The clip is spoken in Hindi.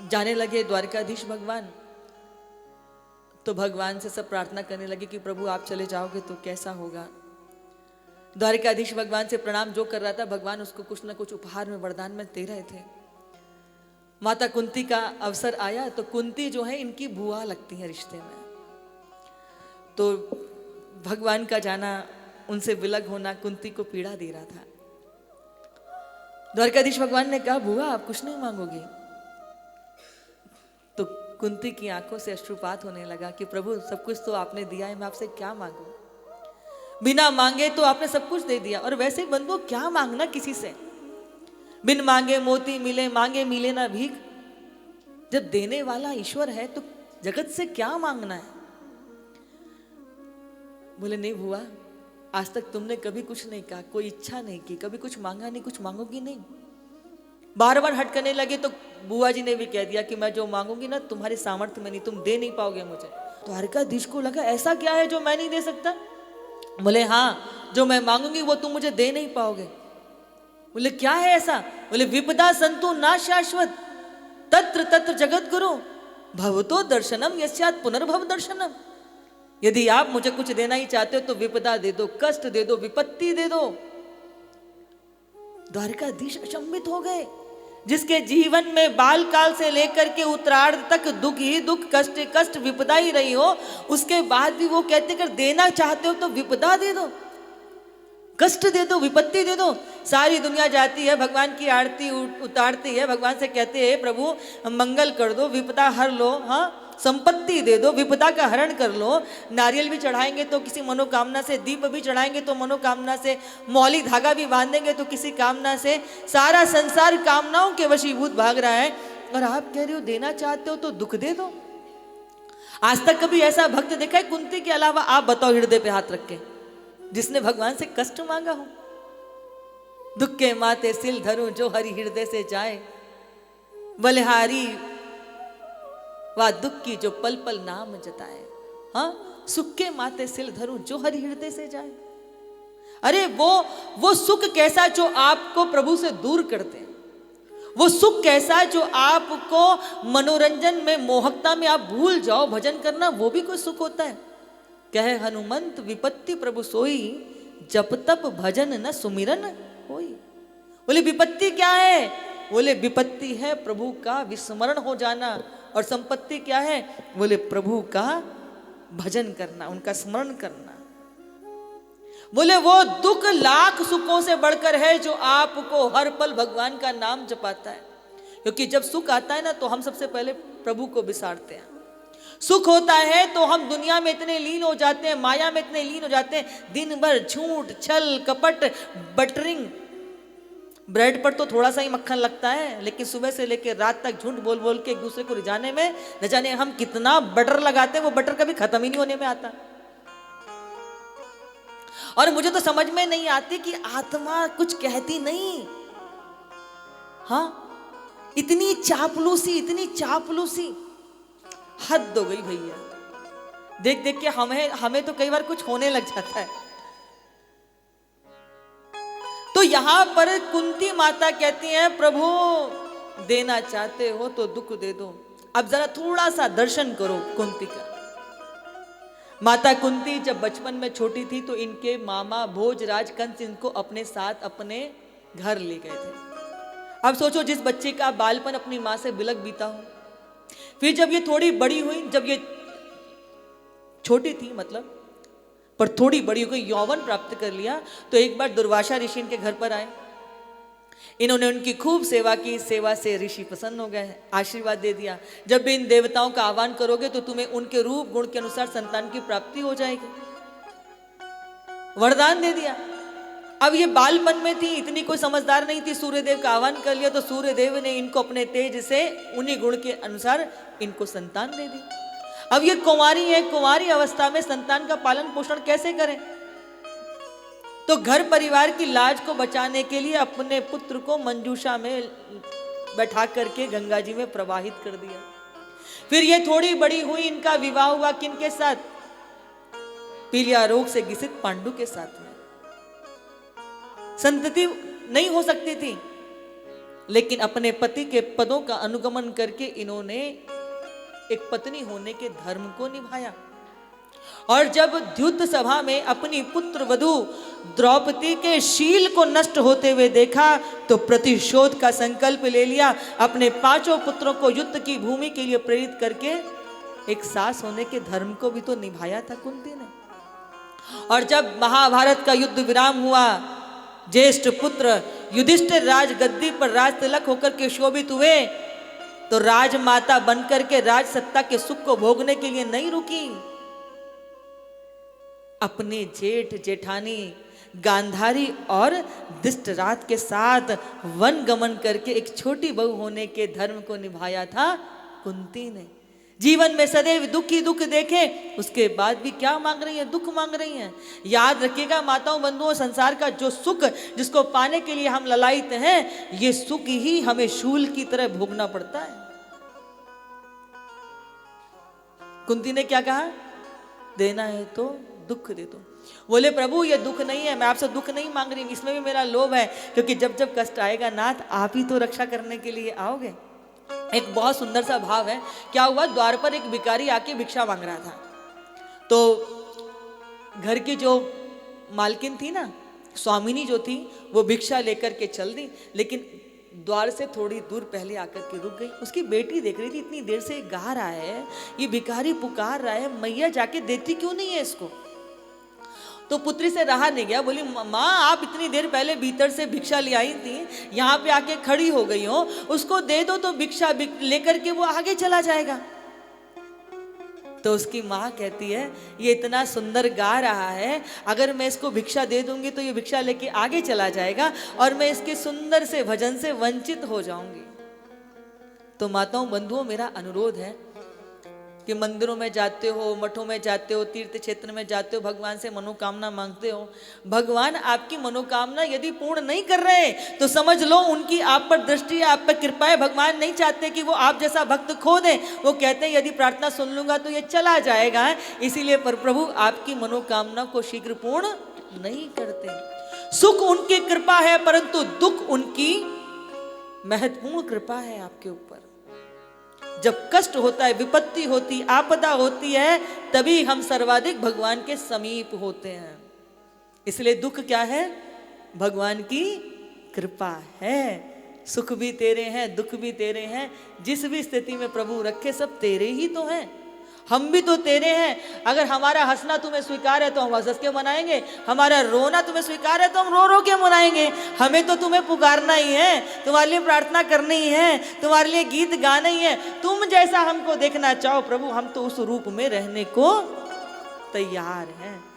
जाने लगे द्वारकाधीश भगवान, तो भगवान से सब प्रार्थना करने लगे कि प्रभु आप चले जाओगे तो कैसा होगा। द्वारकाधीश भगवान से प्रणाम जो कर रहा था, भगवान उसको कुछ ना कुछ उपहार में वरदान में दे रहे थे। माता कुंती का अवसर आया तो कुंती जो है इनकी बुआ लगती है रिश्ते में, तो भगवान का जाना, उनसे विलग होना कुंती को पीड़ा दे रहा था। द्वारकाधीश भगवान ने कहा बुआ आप कुछ नहीं मांगोगी, तो कुंती की आंखों से अश्रुपात होने लगा कि प्रभु सब कुछ तो आपने दिया है, मैं आपसे क्या मांगू, बिना मांगे तो आपने सब कुछ दे दिया, और वैसे बंधु क्या मांगना किसी से, बिन मांगे मोती मिले, मांगे मिले ना भीख। जब देने वाला ईश्वर है तो जगत से क्या मांगना है। बोले नहीं बुआ, आज तक तुमने कभी कुछ नहीं कहा, कोई इच्छा नहीं की, कभी कुछ मांगा नहीं, कुछ मांगोगी नहीं। बार बार हट करने लगे तो बुआ जी ने भी कह दिया कि मैं जो मांगूंगी ना तुम्हारे सामर्थ्य में नहीं, तुम दे नहीं पाओगे मुझे। तो द्वारकाधीश को लगा ऐसा क्या है जो मैं नहीं दे सकता। बोले हाँ, जो मैं मांगूंगी वो तुम मुझे दे नहीं पाओगे। बोले क्या है ऐसा। बोले विपदा संतु ना शाश्वत तत्र तत्र जगत गुरु भवतो दर्शनम यस्यात् पुनर्भव दर्शनम। यदि आप मुझे कुछ देना ही चाहते हो तो विपदा दे दो, कष्ट दे दो, विपत्ति दे दो। द्वारकाधीश अचंभित हो गए, जिसके जीवन में बाल काल से लेकर के उत्तरार्ध तक दुख ही दुख, कष्ट कष्ट, विपदा ही रही हो, उसके बाद भी वो कहते कर देना चाहते हो तो विपदा दे दो, कष्ट दे दो, विपत्ति दे दो। सारी दुनिया जाती है भगवान की आरती उतारती है, भगवान से कहते हैं प्रभु मंगल कर दो, विपदा हर लो, हाँ संपत्ति दे दो, विपदा का हरण कर लो। नारियल भी चढ़ाएंगे तो किसी मनोकामना से, दीप भी चढ़ाएंगे तो मनोकामना से, मौली धागा भी बांधेंगे तो किसी कामना से। सारा संसार कामनाओं के वशीभूत भाग रहा है, और आप कह रहे हो देना चाहते हो तो दुख दे दो। आज तक कभी ऐसा भक्त देखा है कुंती के अलावा? आप बताओ हृदय पे हाथ रख के, जिसने भगवान से कष्ट मांगा हो। दुख के माते सिल धरूं जो हरि हृदय से जाए, बलिहारी वा दुख की जो पल पल नाम जताए। हाँ, सुख के माते सिल धरूं जो हरि हृदय से जाए। अरे वो सुख कैसा जो आपको प्रभु से दूर करते हैं, वो सुख कैसा जो आपको मनोरंजन में, मोहकता में आप भूल जाओ भजन करना, वो भी कोई सुख होता है। कहे हनुमंत विपत्ति प्रभु सोई, जप तप भजन न सुमिरन होई। बोले विपत्ति क्या है? बोले विपत्ति है प्रभु का विस्मरण हो जाना, और संपत्ति क्या है? बोले प्रभु का भजन करना, उनका स्मरण करना। बोले वो दुख लाख सुखों से बढ़कर है जो आपको हर पल भगवान का नाम जपाता है। क्योंकि जब सुख आता है ना तो हम सबसे पहले प्रभु को बिसारते हैं। सुख होता है तो हम दुनिया में इतने लीन हो जाते हैं, माया में इतने लीन हो जाते हैं, दिन भर झूठ छल कपट बटरिंग। ब्रेड पर तो थोड़ा सा ही मक्खन लगता है, लेकिन सुबह से लेकर रात तक झूठ बोल बोल के एक दूसरे को रिझाने में न जाने हम कितना बटर लगाते हैं, वो बटर कभी खत्म ही नहीं होने में आता। और मुझे तो समझ में नहीं आती कि आत्मा कुछ कहती नहीं। हाँ, इतनी चापलूसी, इतनी चापलूसी, हद हो गई भैया। देख देख के हमें तो कई बार कुछ होने लग जाता है। तो यहां पर कुंती माता कहती हैं प्रभु देना चाहते हो तो दुख दे दो। अब जरा थोड़ा सा दर्शन करो कुंती का। माता कुंती जब बचपन में छोटी थी तो इनके मामा भोजराज कंस इनको अपने साथ अपने घर ले गए थे। अब सोचो जिस बच्चे का बालपन अपनी मां से बिलक बीता हो, फिर जब ये थोड़ी बड़ी हुई, जब ये छोटी थी मतलब, पर थोड़ी बड़ी हो गई, यौवन प्राप्त कर लिया, तो एक बार दुर्वासा ऋषि इनके घर पर आए। इन्होंने उनकी खूब सेवा की, सेवा से ऋषि प्रसन्न हो गए, आशीर्वाद दे दिया जब भी इन देवताओं का आह्वान करोगे तो तुम्हें उनके रूप गुण के अनुसार संतान की प्राप्ति हो जाएगी, वरदान दे दिया। अब ये बालपन में थी, इतनी कोई समझदार नहीं थी, सूर्यदेव का आह्वान कर लिया तो सूर्यदेव ने इनको अपने तेज से उन्हीं गुण के अनुसार इनको संतान दे दी। अब ये कुंवारी है, कुंवारी अवस्था में संतान का पालन पोषण कैसे करें? तो घर परिवार की लाज को बचाने के लिए अपने पुत्र को मंजूषा में बैठा करके गंगा जी में प्रवाहित कर दिया। फिर ये थोड़ी बड़ी हुई, इनका विवाह हुआ किनके साथ? पीलिया रोग से ग्रसित पांडु के साथ में। संतति नहीं हो सकती थी, लेकिन अपने पति के पदों का अनुगमन करके इन्होंने एक पत्नी होने के धर्म को निभाया। और जब द्युत सभा में अपनी पुत्र वधू द्रौपदी के शील को नष्ट होते हुए देखा तो प्रतिशोध का संकल्प ले लिया। अपने 5 पुत्रों को युद्ध की भूमि के लिए प्रेरित करके एक सास होने के धर्म को भी तो निभाया था कुंती ने। और जब महाभारत का युद्ध विराम हुआ, ज्येष्ठ पुत्र युधिष्ठिर राज गद्दी पर राज तिलक होकर के शोभित हुए, तो राजमाता बनकर के राज सत्ता के सुख को भोगने के लिए नहीं रुकी। अपने जेठ जेठानी गांधारी और धृतराष्ट्र के साथ वन गमन करके एक छोटी बहू होने के धर्म को निभाया था कुंती ने। जीवन में सदैव दुख ही दुख देखे, उसके बाद भी क्या मांग रही है? दुख मांग रही हैं। याद रखिएगा माताओं बंधुओं, संसार का जो सुख जिसको पाने के लिए हम ललायित हैं, ये सुख ही हमें शूल की तरह भोगना पड़ता है। कुंती ने क्या कहा? देना है तो दुख दे दो। बोले प्रभु ये दुख नहीं है, मैं आपसे दुख नहीं मांग रही, इसमें भी मेरा लोभ है, क्योंकि जब जब कष्ट आएगा नाथ आप ही तो रक्षा करने के लिए आओगे। एक बहुत सुंदर सा भाव है। क्या हुआ, द्वार पर एक भिखारी आके भिक्षा मांग रहा था, तो घर की जो मालकिन थी ना, स्वामिनी जो थी, वो भिक्षा लेकर के चल दी, लेकिन द्वार से थोड़ी दूर पहले आकर के रुक गई। उसकी बेटी देख रही थी इतनी देर से गा रहा है, ये भिखारी पुकार रहा है, मैया जाके देती क्यों नहीं है इसको। तो पुत्री से रहा नहीं गया, बोली माँ आप इतनी देर पहले भीतर से भिक्षा ले आई थी, यहाँ पे आके खड़ी हो गई हो, उसको दे दो तो भिक्षा लेकर के वो आगे चला जाएगा। तो उसकी माँ कहती है ये इतना सुंदर गा रहा है, अगर मैं इसको भिक्षा दे दूंगी तो ये भिक्षा लेके आगे चला जाएगा और मैं इसके सुंदर से भजन से वंचित हो जाऊंगी। तो माताओं बंधुओं मेरा अनुरोध है कि मंदिरों में जाते हो, मठों में जाते हो, तीर्थ क्षेत्र में जाते हो, भगवान से मनोकामना मांगते हो, भगवान आपकी मनोकामना यदि पूर्ण नहीं कर रहे तो समझ लो उनकी आप पर दृष्टि है, आप पर कृपा है। भगवान नहीं चाहते कि वो आप जैसा भक्त खो दें, वो कहते हैं यदि प्रार्थना सुन लूंगा तो ये चला जाएगा, इसीलिए पर प्रभु आपकी मनोकामना को शीघ्र पूर्ण नहीं करते। सुख उनकी कृपा है परंतु दुख उनकी महत्वपूर्ण कृपा है आपके ऊपर। जब कष्ट होता है, विपत्ति होती, आपदा होती है, तभी हम सर्वाधिक भगवान के समीप होते हैं। इसलिए दुख क्या है? भगवान की कृपा है। सुख भी तेरे हैं, दुख भी तेरे हैं, जिस भी स्थिति में प्रभु रखे सब तेरे ही तो हैं। हम भी तो तेरे हैं। अगर हमारा हंसना तुम्हें स्वीकार है तो हम हंस के मनाएंगे, हमारा रोना तुम्हें स्वीकार है तो हम रो रो के मनाएंगे। हमें तो तुम्हें पुकारना ही है, तुम्हारे लिए प्रार्थना करनी ही है, तुम्हारे लिए गीत गाना ही है। तुम जैसा हमको देखना चाहो प्रभु, हम तो उस रूप में रहने को तैयार हैं।